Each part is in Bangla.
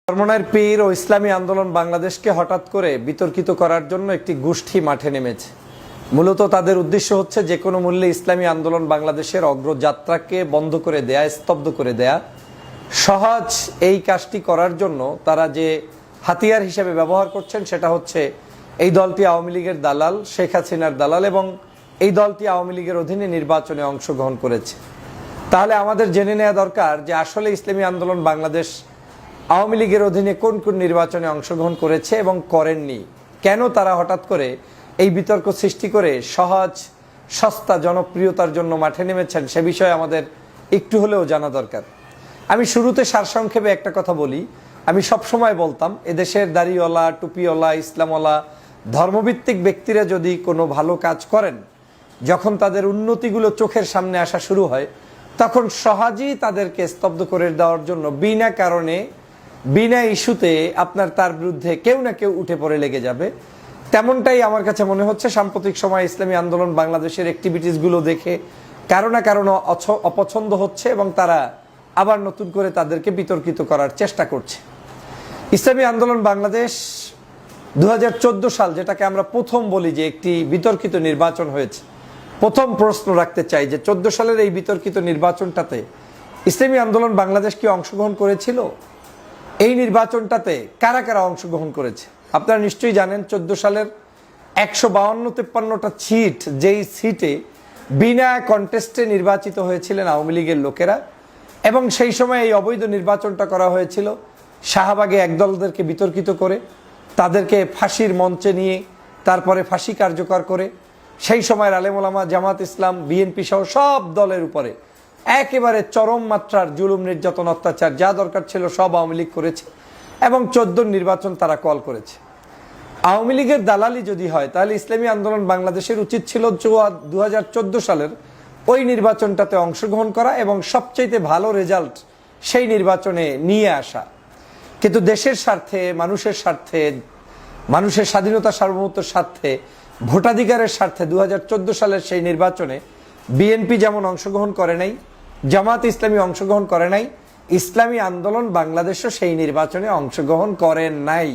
চরমনাইয়ের পীর ও ইসলামী আন্দোলন বাংলাদেশকে হঠাৎ করে বিতর্কিত করার জন্য একটি গোষ্ঠী মাঠে নেমেছে। মূলত তাদের উদ্দেশ্য হচ্ছে যে কোনো মূল্যে ইসলামী আন্দোলন বাংলাদেশের অগ্রযাত্রাকে বন্ধ করে দেয়া, স্তব্ধ করে দেয়া। সহজ এই কাজটি করার জন্য তারা যে হাতিয়ার হিসেবে ব্যবহার করছেন সেটা হচ্ছে এই দলটি আওয়ামী লীগের দালাল, শেখ হাসিনার দালাল, এবং এই দলটি আওয়ামী লীগের অধীনে নির্বাচনে অংশগ্রহণ করেছে। তাহলে আমাদের জেনে নেওয়া দরকার যে আসলে ইসলামী আন্দোলন বাংলাদেশ আওয়ামী লীগের অধীনে কোন কোন নির্বাচনে অংশগ্রহণ করেছে এবং করেননি, কেন তারা হঠাৎ করে এই বিতর্ক সৃষ্টি করে সহজ সস্তা জনপ্রিয়তার জন্য মাঠে নেমেছেন, সে বিষয়ে আমাদের একটু হলেও জানা দরকার। আমি শুরুতে সারসংক্ষেপে একটা কথা বলি। আমি সবসময় বলতাম এদেশের দাড়িওয়ালা, টুপিওয়ালা, ইসলামওয়ালা ধর্মভিত্তিক ব্যক্তিরা যদি কোনো ভালো কাজ করেন, যখন তাদের উন্নতিগুলো চোখের সামনে আসা শুরু হয়, তখন সহজেই তাদেরকে স্তব্ধ করে দেওয়ার জন্য বিনা কারণে, বিনা ইস্যুতে আপনার তার বিরুদ্ধে কেউ না কেউ উঠে পড়ে লেগে যাবে। তেমনটাই আমার কাছে মনে হচ্ছে সাম্প্রতিক সময় ইসলামী আন্দোলন বাংলাদেশের অ্যাক্টিভিটিসগুলো দেখে কারো না কারো অপছন্দ হচ্ছে এবং তারা আবার নতুন করে তাদেরকে বিতর্কিত করার চেষ্টা করছে। ইসলামী আন্দোলন বাংলাদেশ 2014 সাল, যেটাকে আমরা প্রথম বলি যে একটি বিতর্কিত নির্বাচন হয়েছে, প্রথম প্রশ্ন রাখতে চাই যে 14 সালের এই বিতর্কিত নির্বাচনটাতে ইসলামী আন্দোলন বাংলাদেশ কি অংশগ্রহণ করেছিল? এই নির্বাচনটাতে কারা কারা অংশগ্রহণ করেছে? আপনারা নিশ্চয়ই জানেন 14 সালের 152-53টা সিট, যেই সিটে বিনা কন্টেস্টে নির্বাচিত হয়েছিলেন আওয়ামী লীগের লোকেরা, এবং সেই সময় এই অবৈধ নির্বাচনটা করা হয়েছিল শাহবাগে একদলদেরকে বিতর্কিত করে, তাদেরকে ফাঁসির মঞ্চে নিয়ে তারপরে ফাঁসি কার্যকর করে সেই সময়ের আলেম ওলামা, জামাত ইসলাম, বিএনপি সহ সব দলের উপরে একেবারে চরম মাত্রার জুলুম, নির্যাতন, অত্যাচার যা দরকার ছিল সব আওয়ামী লীগ করেছে এবং 14 নির্বাচন তারা কল করেছে। আওয়ামী লীগের দালালি যদি হয় তাহলে ইসলামী আন্দোলন বাংলাদেশের উচিত ছিল 2014 সালের ওই নির্বাচনটাতে অংশগ্রহণ করা এবং সবচাইতে ভালো রেজাল্ট সেই নির্বাচনে নিয়ে আসা। কিন্তু দেশের স্বার্থে, মানুষের স্বার্থে, মানুষের স্বাধীনতা সার্বভৌমত্বের স্বার্থে, ভোটাধিকারের স্বার্থে 2014 সালের সেই নির্বাচনে বিএনপি যেমন অংশগ্রহণ করে নাই, জামাত ইসলামী অংশগ্রহণ করে নাই, ইসলামী আন্দোলন বাংলাদেশও সেই নির্বাচনে অংশগ্রহণ করেন নাই।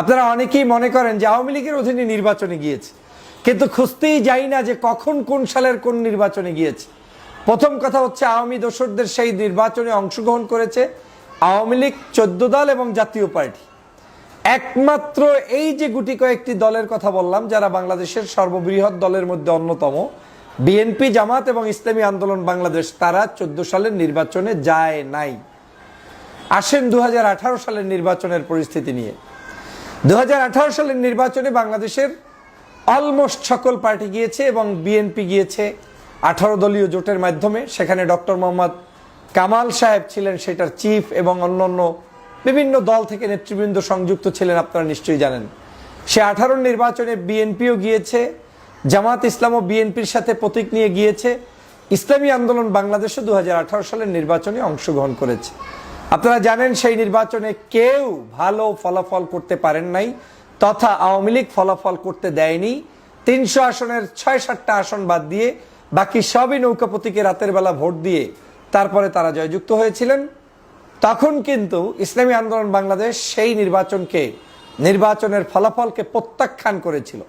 আপনারা অনেকেই মনে করেন যে আওয়ামী লীগের অধীনে নির্বাচনে গিয়েছে, কিন্তু খুঁজতেই যাই না যে কখন কোন সালের কোন নির্বাচনে গিয়েছে। প্রথম কথা হচ্ছে আওয়ামী দোসরদের সেই নির্বাচনে অংশগ্রহণ করেছে আওয়ামী লীগ, 14 দল এবং জাতীয় পার্টি। একমাত্র এই যে গুটি কয়েকটি দলের কথা বললাম যারা বাংলাদেশের সর্ববৃহৎ দলের মধ্যে অন্যতম, বিএনপি, জামাত এবং ইসলামী আন্দোলন বাংলাদেশ, তারা 14 সালের নির্বাচনে যায় নাই। আসেন 2018 সালের নির্বাচনের পরিস্থিতি নিয়ে। 2018 সালের নির্বাচনে বাংলাদেশের অলমোস্ট সকল পার্টি গিয়েছে এবং বিএনপি গিয়েছে 18 দলীয় জোটের মাধ্যমে। সেখানে ডক্টর মোহাম্মদ কামাল সাহেব ছিলেন সেটার চিফ এবং অন্যান্য বিভিন্ন দল থেকে নেতৃবৃন্দ সংযুক্ত ছিলেন, আপনারা নিশ্চয়ই জানেন। সে 18 নির্বাচনে বিএনপিও গিয়েছে, জামাত ইসলামও বিএনপির সাথে প্রতীক নিয়ে গিয়েছে, ইসলামী আন্দোলন বাংলাদেশও 2018 সালের নির্বাচনে অংশগ্রহণ করেছে। আপনারা জানেন সেই নির্বাচনে কেউ ভালো ফলাফল করতে পারেন নাই, তথা আওয়ামী লীগ ফলাফল করতে দেয়নি। 300 আসনের 6-7টা আসন বাদ দিয়ে বাকি সবই নৌকা প্রতীকে রাতের বেলা ভোট দিয়ে তারপরে তারা জয়যুক্ত হয়েছিলেন। তখন কিন্তু ইসলামী আন্দোলন বাংলাদেশ সেই নির্বাচনের ফলাফলকে প্রত্যাখ্যান করেছিল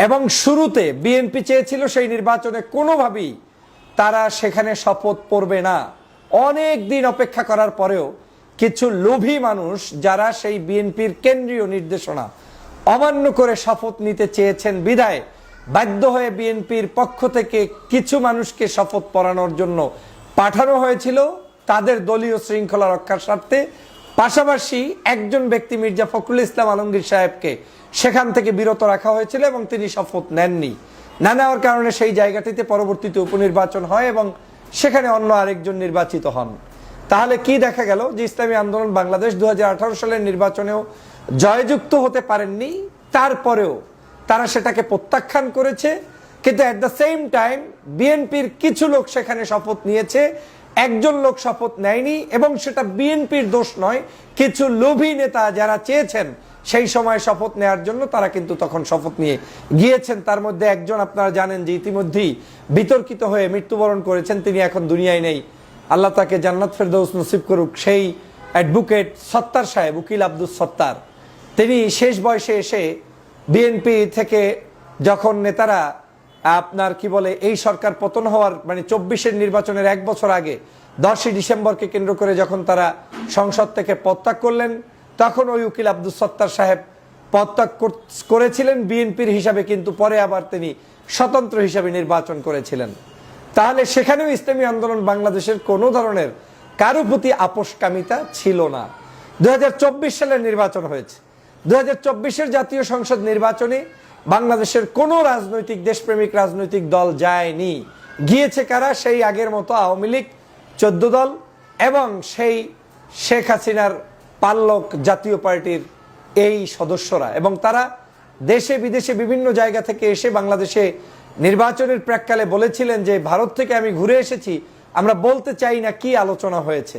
এবং শুরুতে বিএনপি চেয়েছিল সেই নির্বাচনে কোনোভাবেই তারা সেখানে শপথ পড়বে না। অনেক দিন অপেক্ষা করার পরেও কিছু লোভী মানুষ যারা সেই বিএনপির কেন্দ্রীয় নির্দেশনা অমান্য করে শপথ নিতে চেয়েছেন বিধায় বাধ্য হয়ে বিএনপির পক্ষ থেকে কিছু মানুষকে শপথ পড়ানোর জন্য পাঠানো হয়েছিল তাদের দলীয় শৃঙ্খলা রক্ষার স্বার্থে। পাশাপাশি একজন ব্যক্তি মির্জা ফখরুল ইসলাম আলমগীর সাহেবকে সেখান থেকে বিরত রাখা হয়েছিল এবং তিনি শপথ নেননি। না নেওয়ার কারণে সেই জায়গাটিতে পরবর্তীতে উপনির্বাচন হয় এবং সেখানে অন্য আরেকজন নির্বাচিত হন। তাহলে কি দেখা গেল যে ইসলামী আন্দোলন বাংলাদেশ 2018 সালের নির্বাচনেও জয়যুক্ত হতে পারেননি, তারপরেও তারা সেটাকে প্রত্যাখ্যান করেছে। কিন্তু অ্যাট দ্য সেম টাইম বিএনপির কিছু লোক সেখানে শপথ নিয়েছে, একজন লোক শপথ নেয়নি এবং সেটা বিএনপির দোষ নয়। কিছু লোভী নেতা যারা চেয়েছেন সেই সময় শপথ নেওয়ার জন্য তারা কিন্তু তখন শপথ নিয়ে গিয়েছেন। তার মধ্যে একজন আপনারা জানেন যে ইতিমধ্যেই বিতর্কিত হয়ে মৃত্যুবরণ করেছেন, তিনি এখন দুনিয়ায় নেই। আল্লাহ তাকে জান্নাত ফেরদৌস নসিব করুক। সেই অ্যাডভোকেট সত্তার সাহেব, উকিল আব্দুল সত্তার, তিনি শেষ বয়সে এসে বিএনপি থেকে যখন নেতারা আপনার কি বলে এই সরকার পতন হওয়ার মানে 24-এর নির্বাচনের 1 বছর আগে 10ই ডিসেম্বরকে কেন্দ্র করে যখন তারা সংসদ থেকে পদত্যাগ করলেন, তখন ওই উকিল আব্দুল সত্তার সাহেব পদত্যাগ করেছিলেন বিএনপির হিসাবে, কিন্তু পরে আবার তিনি স্বতন্ত্র হিসাবে নির্বাচন করেছিলেন। তাহলে সেখানেও ইসলামী আন্দোলন বাংলাদেশের কোনো ধরনের কারো প্রতি আপোষকামিতা ছিল না। 2024 সালের নির্বাচন হয়েছে, 2024-এর জাতীয় সংসদ নির্বাচনে বাংলাদেশের কোনো রাজনৈতিক দেশপ্রেমিক রাজনৈতিক দল যায়নি। গিয়েছে কারা? সেই আগের মতো আওয়ামী লীগ 14 দল এবং সেই শেখ হাসিনার পাল্লক জাতীয় পার্টির এই সদস্যরা, এবং তারা দেশে বিদেশে বিভিন্ন জায়গা থেকে এসে বাংলাদেশে নির্বাচনের প্রাক্কালে বলেছিলেন যে ভারত থেকে আমি ঘুরে এসেছি, আমরা বলতে চাই না কি আলোচনা হয়েছে।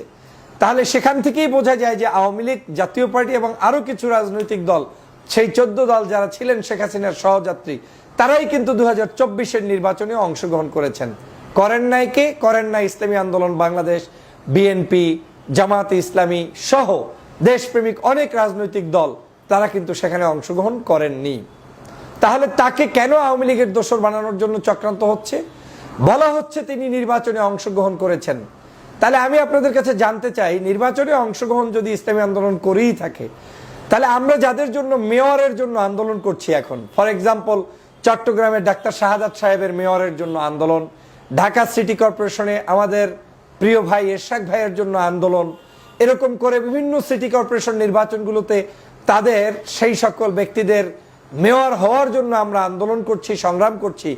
তাহলে সেখান থেকেই বোঝা যায় যে আওয়ামী লীগ, জাতীয় পার্টি এবং আরো কিছু রাজনৈতিক দল, সেই 14 দল যারা ছিলেন শেখ হাসিনার সহযাত্রী, তারাই কিন্তু 2024-এর নির্বাচনে অংশগ্রহণ করেছেন। করেন নাই কে? করেন নাই ইসলামী আন্দোলন বাংলাদেশ, বিএনপি, জামাতে ইসলামী সহ দেশপ্রেমিক অনেক রাজনৈতিক দল, তারা কিন্তু সেখানে অংশগ্রহণ করেননি। তাহলে তাকে কেন আওয়ামী লীগের দোসর বানানোর জন্য চক্রান্ত হচ্ছে? বলা হচ্ছে তিনি নির্বাচনে অংশগ্রহণ করেছেন। তাহলে আমি আপনাদের কাছে জানতে চাই, নির্বাচনে অংশগ্রহণ যদি ইসলামী আন্দোলন করেই থাকে, তাহলে আমরা যাদের জন্য মেয়রের জন্য আন্দোলন করছি এখন, ফর এক্সাম্পল চট্টগ্রামের ডাক্তার শাহাদাত সাহেবের মেয়রের জন্য আন্দোলন, ঢাকা সিটি কর্পোরেশনে আমাদের প্রিয় ভাই এরশাদ ভাইয়ের জন্য আন্দোলন, এরকম করে বিভিন্ন সিটি কর্পোরেশন নির্বাচনগুলোতে তাদের সেই সকল ব্যক্তিদের মেয়র হওয়ার জন্য আমরা আন্দোলন করছি, সংগ্রাম করছি।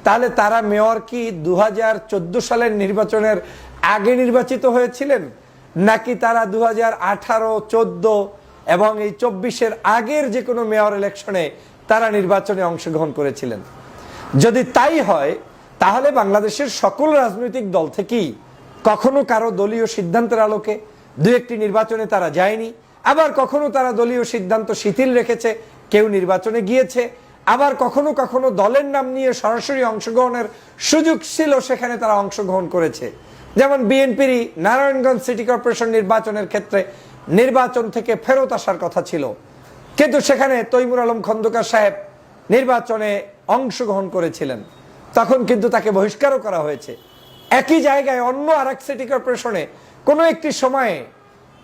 তাহলে তারা মেয়র কি 2014 সালের নির্বাচনের আগে নির্বাচিত হয়েছিলেন, নাকি তারা 2018, 14 এবং এই 24-এর আগের যে কোনো মেয়র ইলেকশনে তারা নির্বাচনে অংশগ্রহণ করেছিলেন? যদি তাই হয়, তাহলে বাংলাদেশের সকল রাজনৈতিক দল থেকেই কখনো কারো দলীয় সিদ্ধান্তের আলোকে 2-1টি নির্বাচনে তারা যায়নি, আবার কখনো তারা দলীয় সিদ্ধান্ত শিথিল রেখেছে, কেউ নির্বাচনে গিয়েছে, আবার কখনো কখনো দলের নাম নিয়ে সরাসরি অংশগ্রহণের সুযোগ ছিল, সেখানে তারা অংশগ্রহণ করেছে। যেমন বিএনপির নারায়ণগঞ্জ সিটি কর্পোরেশন নির্বাচনের ক্ষেত্রে নির্বাচন থেকে ফেরত আসার কথা ছিল, কিন্তু সেখানে তৈমুর আলম খন্দকার সাহেব নির্বাচনে অংশগ্রহণ করেছিলেন, তখন কিন্তু তাকে বহিষ্কারও করা হয়েছে। একই জায়গায় অন্য আরেক সিটি কর্পোরেশনে কোনো একটি সময়ে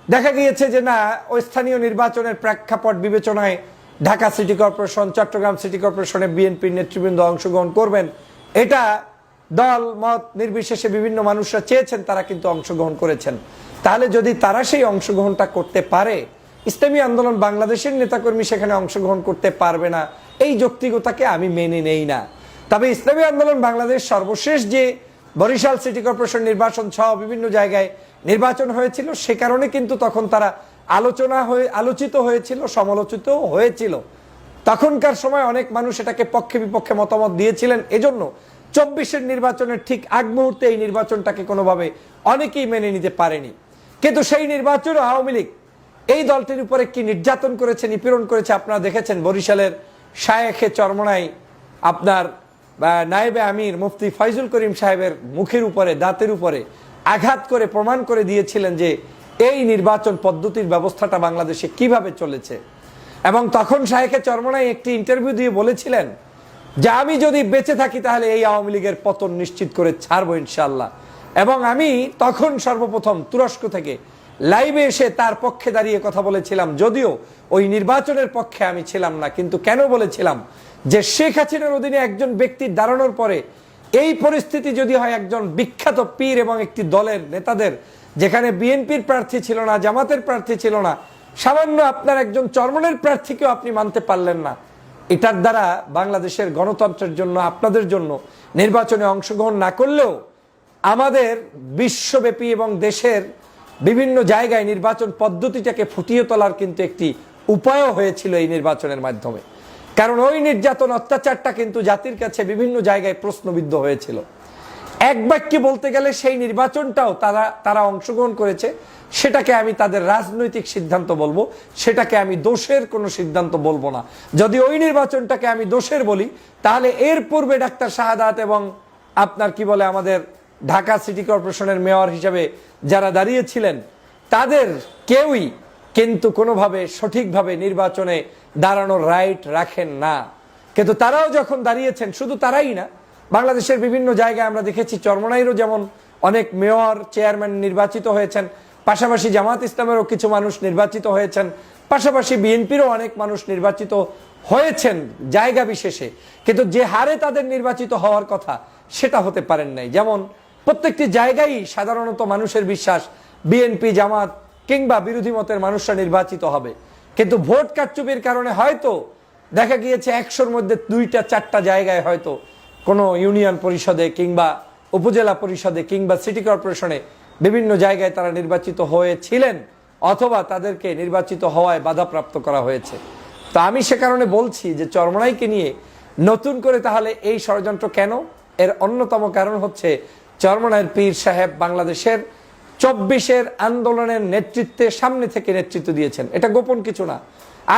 দেখা গিয়েছে যে না, ওই স্থানীয় নির্বাচনের প্রেক্ষাপট বিবেচনায় Dhaka city corporation, Chittagong city কর্পোরেশনে বিএনপির নেতৃবৃন্দ অংশগ্রহণ করবেন, এটা দল মত নির্বিশেষে বিভিন্ন মানুষরা চেয়েছেন, তারা কিন্তু অংশগ্রহণ করেছেন। তাহলে যদি তারা সেই অংশগ্রহণটা করতে পারে, ইসলামী আন্দোলন বাংলাদেশের নেতাকর্মী সেখানে অংশগ্রহণ করতে পারবে না, এই যৌক্তিকতাকে আমি মেনে নেই না। তবে ইসলামী আন্দোলন বাংলাদেশ সর্বশেষ যে বরিশাল সিটি কর্পোরেশন নির্বাচন সহ বিভিন্ন জায়গায় নির্বাচন হয়েছিল, সে কারণে কিন্তু তখন তারা আলোচিত হয়েছিল, সমালোচিত হয়েছিল। তখনকার সময় অনেক মানুষ এটাকে পক্ষে বিপক্ষে মতামত দিয়েছিলেন, এজন্য 24-এর নির্বাচনের ঠিক আগ মুহূর্তে এই নির্বাচনটাকে কোনোভাবে অনেকেই মেনে নিতে পারেনি। কিন্তু সেই নির্বাচনে আওয়ামী লীগ এই দলটির উপরে কি নির্যাতন করেছে, নিপীড়ন করেছে আপনারা দেখেছেন। বরিশালের শায়েখে চরমনাই আপনার নায়েবে আমির মুফতি ফয়জুল করিম সাহেবের মুখের উপরে, দাঁতের উপরে আঘাত করে প্রমাণ করে দিয়েছিলেন যে এই নির্বাচন পদ্ধতির ব্যবস্থাটা বাংলাদেশে কিভাবে চলেছে। এবং তখন শায়েখে চরমনাই একটি ইন্টারভিউ দিয়ে বলেছিলেন যে আমি যদি বেঁচে থাকি তাহলে এই আওয়ামী লীগের পতন নিশ্চিত করে ছাড়বো ইনশাআল্লাহ। এবং আমি তখন সর্বপ্রথম তুরস্ক থেকে লাইভে এসে তার পক্ষে দাঁড়িয়ে কথা বলেছিলাম, যদিও ওই নির্বাচনের পক্ষে আমি ছিলাম না, কিন্তু কেন বলেছিলাম যে শেখ হাসিনার অধীনে একজন ব্যক্তির দাঁড়ানোর পরে এই পরিস্থিতি যদি হয়, একজন বিখ্যাত পীর এবং একটি দলের নেতাদের, যেখানে বিএনপির প্রার্থী ছিল না, জামাতের প্রার্থী ছিল না, সামান্য আপনার একজন চরমনের প্রার্থীকেও আপনি মানতে পারলেন না, এটার দ্বারা বাংলাদেশের গণতন্ত্রের জন্য, আপনাদের জন্য নির্বাচনে অংশগ্রহণ না করলেও আমাদের বিশ্বব্যাপী এবং দেশের বিভিন্ন জায়গায় নির্বাচন পদ্ধতিটাকে ফুটিয়ে তোলার কিন্তু একটি উপায়ও হয়েছিল এই নির্বাচনের মাধ্যমে। কারণ ওই নির্যাতন, অত্যাচারটা কিন্তু জাতির কাছে বিভিন্ন জায়গায় প্রশ্নবিদ্ধ হয়েছিল। এক বাক্যে বলতে গেলে সেই নির্বাচনটাও তারা অংশগ্রহণ করেছে, সেটাকে আমি তাদের রাজনৈতিক সিদ্ধান্ত বলবো, সেটাকে আমি দোষের কোনো সিদ্ধান্ত বলবো না। যদি ওই নির্বাচনটাকে আমি দোষের বলি, তাহলে এর পূর্বে ডাক্তার শাহাদাত এবং আপনার কি বলে আমাদের ঢাকা সিটি কর্পোরেশনের মেয়র হিসেবে যারা দাঁড়িয়েছিলেন, তাদের কেউই কিন্তু কোনোভাবে সঠিকভাবে নির্বাচনে দাঁড়ানোর রাইট রাখেন না। কিন্তু তারাও যখন দাঁড়িয়েছেন, শুধু তারাই না, বাংলাদেশের বিভিন্ন জায়গায় আমরা দেখেছি চরমনাইরও যেমন অনেক মেয়র চেয়ারম্যান নির্বাচিত হয়েছেন, পাশাপাশি জামাত ইসলামেরও কিছু মানুষ নির্বাচিত হয়েছেন, পাশাপাশি বিএনপিরও অনেক মানুষ নির্বাচিত হয়েছেন জায়গা বিশেষে। কিন্তু যে হারে তাদের নির্বাচিত হওয়ার কথা সেটা হতে পারেন নাই। যেমন প্রত্যেকটি জায়গায় সাধারণত মানুষের বিশ্বাস বিএনপি, জামাত কিংবা বিরোধী মতের মানুষরা নির্বাচিত হবে, কিন্তু ভোট কারচুপির কারণে হয়তো দেখা গিয়েছে 100-র মধ্যে 2-4টা জায়গায় হয়তো কোনো ইউনিয়ন পরিষদে কিংবা উপজেলা পরিষদে কিংবা সিটি কর্পোরেশনে বিভিন্ন জায়গায় তারা নির্বাচিত হয়েছিলেন, অথবা তাদেরকে নির্বাচিত হওয়ায় বাধাপ্রাপ্ত করা হয়েছে। তো আমি সে কারণে বলছি যে চরমনাইকে নিয়ে নতুন করে তাহলে এই ষড়যন্ত্র কেন? এর অন্যতম কারণ হচ্ছে চরমনাইয়ের পীর সাহেব বাংলাদেশের 24-এর আন্দোলনের নেতৃত্বে সামনে থেকে নেতৃত্ব দিয়েছেন। এটা গোপন কিছু না,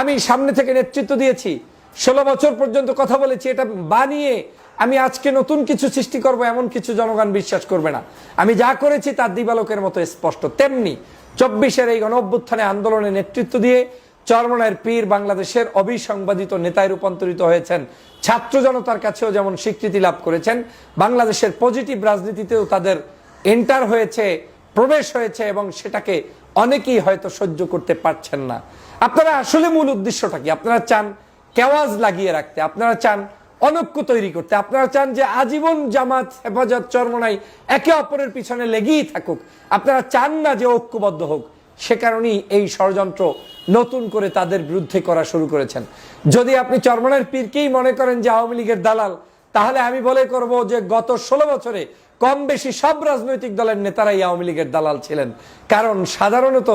আমি সামনে থেকে নেতৃত্ব দিয়েছি, 16 বছর পর্যন্ত কথা বলেছি। এটা বানিয়ে আমি আজকে নতুন কিছু সৃষ্টি করব এমন কিছু জনগণ বিশ্বাস করবে না। আমি যা করেছি তার দিবালোকের মতো স্পষ্ট। তেমনি 24-এর এই গণঅভ্যুত্থানে আন্দোলনে নেতৃত্ব দিয়ে চরমনাইয়ের পীর বাংলাদেশের অবিসংবাদিত নেতায় রূপান্তরিত হয়েছেন। ছাত্র জনতার কাছেও যেমন স্বীকৃতি লাভ করেছেন, বাংলাদেশের পজিটিভ রাজনীতিতেও তাদের এন্টার হয়েছে, প্রবেশ হয়েছে, এবং সেটাকে অনেকেই হয়তো সহ্য করতে পারছেন না। আপনারা আসলে মূল উদ্দেশ্যটা কি? আপনারা চান কেওয়াজ লাগিয়ে রাখতে, আপনারা চান অনৈক্য তৈরি করতে, আপনারা চান যে আজীবন জামাত, হেফাজত, চরমনাই একে অপরের পিছনে লেগেই থাকুক, আপনারা চান না যে ঐক্যবদ্ধ হোক। সে কারণেই এই ষড়যন্ত্র নতুন করে তাদের বিরুদ্ধে করা শুরু করেছেন। যদি আপনি চরমনাইয়ের পীরকেই মনে করেন যে আওয়ামী লীগের দালাল, তাহলে আমি বলে করব যে গত 16 বছরে কম বেশি সব রাজনৈতিক দলের নেতারাই আওয়ামী লীগের দালাল ছিলেন। কারণ সাধারণত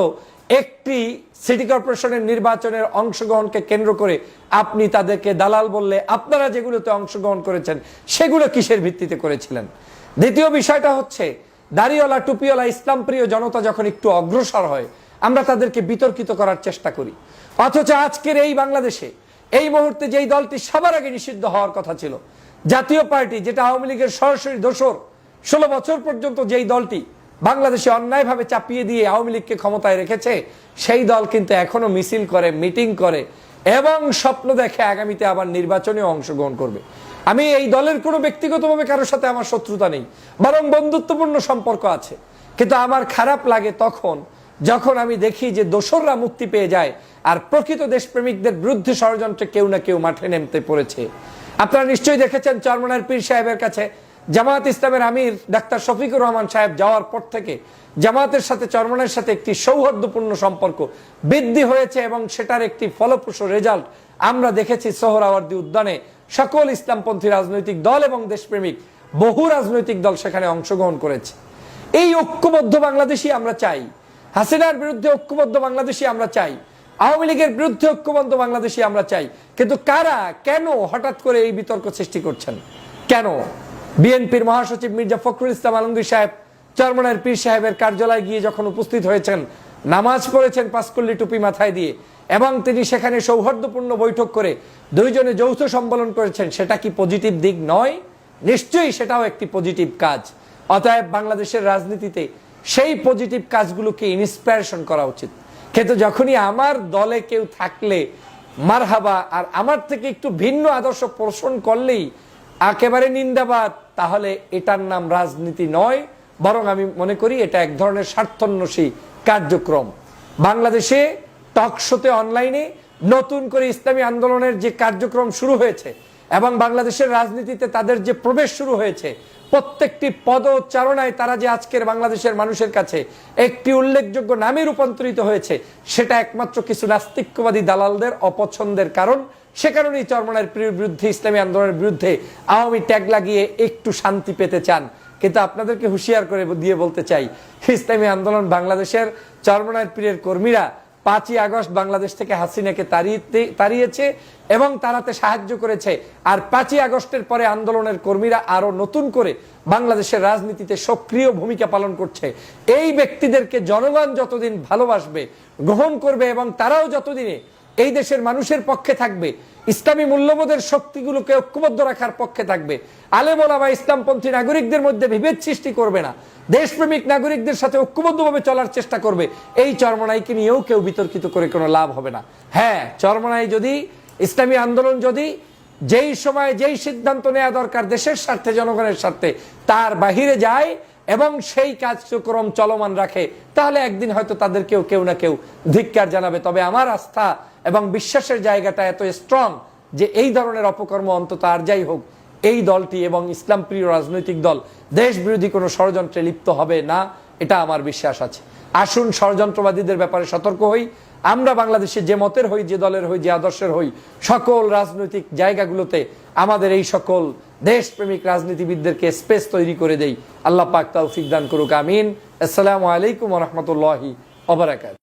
একটি সিটি কর্পোরেশনের নির্বাচনের অংশগ্রহণকে কেন্দ্র করে আপনি তাদেরকে দালাল বললে আপনারা যেগুলোতে অংশগ্রহণ করেছেন সেগুলো কিসের ভিত্তিতে করেছিলেন? দ্বিতীয় বিষয়টা হচ্ছে দাড়িওয়ালা, টুপিওয়ালা, ইসলাম প্রিয় জনতা যখন একটু অগ্রসর হয় আমরা তাদেরকে বিতর্কিত করার চেষ্টা করি। অথচ আজকের এই বাংলাদেশে এই মুহূর্তে যেই দলটি সবার আগে নিষিদ্ধ হওয়ার কথা ছিল, জাতীয় পার্টি, যেটা আওয়ামী লীগের সরাসরি দোসর, 16 বছর পর্যন্ত যেই দলটি বাংলাদেশে অন্যায়ভাবে চাপিয়ে দিয়ে আওয়ামী লীগকে ক্ষমতায় রেখেছে, সেই দল কিন্তু এখনো মিছিল করে, মিটিং করে এবং স্বপ্ন দেখে আগামীতে আবার নির্বাচনে অংশগ্রহণ করবে। আমি এই দলের কোনো ব্যক্তিগতভাবে কারোর সাথে আমার শত্রুতা নেই, বরং বন্ধুত্বপূর্ণ সম্পর্ক আছে। কিন্তু আমার খারাপ লাগে তখন যখন আমি দেখি যে দোসররা মুক্তি পেয়ে যায় আর প্রকৃত দেশপ্রেমিকদের বিরুদ্ধে ষড়যন্ত্রে কেউ না কেউ মাঠে নেমতে পড়েছে। আপনারা নিশ্চয়ই দেখেছেন চরমনাইয়ের পীর সাহেবের কাছে জামাত ইসলামের আমির ডাক্তার শফিকুর রহমান সাহেব যাওয়ার পর থেকে জামাতের সাথে চরমনাইয়ের সাথে একটি সৌহার্দ্যপূর্ণ সম্পর্ক বৃদ্ধি হয়েছে, এবং সেটার একটি ফলপ্রসূ রেজাল্ট আমরা দেখেছি সোহরাওয়ার্দী উদ্যানে। সকল ইসলামপন্থী রাজনৈতিক দল এবং দেশপ্রেমিক বহু রাজনৈতিক দল সেখানে অংশগ্রহণ করেছে। এই ঐক্যবদ্ধ বাংলাদেশই আমরা চাই, হাসিনার বিরুদ্ধে ঐক্যবদ্ধ বাংলাদেশী আমরা চাই, আওয়ামী লীগের বিরুদ্ধে ঐক্যবদ্ধ বাংলাদেশী আমরা চাই। কিন্তু কারা, কেন হঠাৎ করে এই বিতর্ক সৃষ্টি করছেন? কেন? বিএনপির মহাসচিব মির্জা ফখরুল ইসলাম আলমগীর সাহেব চরমনাইয়ের পীর সাহেবের কার্যালয়ে গিয়ে যখন উপস্থিত হয়েছেন, নামাজ পড়েছেন পাঁচকল্লি টুপি মাথায় দিয়ে, এবং তিনি সেখানে সৌহার্দ্যপূর্ণ বৈঠক করে দুইজনে যৌথ সম্মেলন করেছেন, সেটা কি পজিটিভ দিক নয়? নিশ্চয়ই সেটাও একটি পজিটিভ কাজ। অতএব বাংলাদেশের রাজনীতিতে সেই পজিটিভ কাজগুলোকে ইন্সপিরেশন করা উচিত। কিন্তু যখনই আমার দলে কেউ থাকলে মারহাবা, আর আমার থেকে একটু ভিন্ন আদর্শ পোষণ করলেই একেবারে নিন্দাবাদ, তাহলে এটার নাম রাজনীতি নয়, বরং আমি মনে করি এটা এক ধরনের স্বার্থন্বেষী কার্যক্রম। বাংলাদেশে টকশোতে, অনলাইনে নতুন করে ইসলামী আন্দোলনের যে কার্যক্রম শুরু হয়েছে এবং বাংলাদেশের রাজনীতিতে তাদের যে প্রবেশ শুরু হয়েছে, প্রত্যেকটি পদচারণায় তারা যে আজকের বাংলাদেশের মানুষের কাছে একটি উল্লেখযোগ্য নামে রূপান্তরিত হয়েছে, সেটা একমাত্র কিছু নাস্তিক্যবাদী দালালদের অপছন্দের কারণ। সে কারণেই চরমনাইয়ের বিরুদ্ধে, ইসলামী আন্দোলনের বিরুদ্ধে আওয়ামী ট্যাগ লাগিয়ে একটু শান্তি পেতে চান। কিন্তু আপনাদেরকে হুঁশিয়ার করে দিয়ে বলতে চাই, ইসলামী আন্দোলন বাংলাদেশের চরমনাইয়ের পীরের কর্মীরা 5ই আগস্ট বাংলাদেশ থেকে হাসিনাকে তাড়িয়েছে এবং তাড়াতে সাহায্য করেছে। আর 5ই আগস্টের পরে আন্দোলনের কর্মীরা আরো নতুন করে বাংলাদেশের রাজনীতিতে সক্রিয় ভূমিকা পালন করছে। এই ব্যক্তিদেরকে জনগণ যতদিন ভালোবাসবে, গ্রহণ করবে, এবং তারাও যতদিনে এই দেশের মানুষের পক্ষে থাকবে, ইসলামী মূল্যবোধের শক্তিগুলোকে ঐক্যবদ্ধ রাখার পক্ষে থাকবে, আলেম ওলামা ইসলামপন্থী নাগরিকদের মধ্যে বিভেদ সৃষ্টি করবে না, দেশপ্রেমিক নাগরিকদের সাথে ঐক্যবদ্ধভাবে চলার চেষ্টা করবে, এই চরমনাইকে নিয়েও কেউ বিতর্কিত করে কোনো লাভ হবে না। হ্যাঁ, চরমনাই যদি, ইসলামী আন্দোলন যদি যেই সময় যেই সিদ্ধান্ত নেওয়া দরকার দেশের স্বার্থে, জনগণের স্বার্থে, তার বাহিরে যায় এবং সেই কার্যক্রম চলমান রাখে, তাহলে একদিন হয়তো তাদেরকেও কেউ না কেউ ধিক্কার জানাবে। তবে আমার আস্থা এবং বিশ্বাসের জায়গাটা এত স্ট্রং যে এই ধরনের অপকর্ম অন্তত আর যাই হোক এই দলটি এবং ইসলাম প্রিয় রাজনৈতিক দল দেশ বিরোধী কোনো ষড়যন্ত্রে লিপ্ত হবে না, এটা আমার বিশ্বাস আছে। আসুন ষড়যন্ত্রবাদীদের ব্যাপারে সতর্ক হই। আমরা বাংলাদেশে যে মতের হই, যে দলের হই, যে আদর্শের হই, সকল রাজনৈতিক জায়গাগুলোতে আমাদের এই সকল দেশপ্রেমিক রাজনীতিবিদদেরকে স্পেস তৈরি করে দেই। আল্লাহ পাক তৌফিক দান করুক, আমিন। আসসালামু আলাইকুম ওয়া রাহমাতুল্লাহি ওয়া বারাকাতুহু।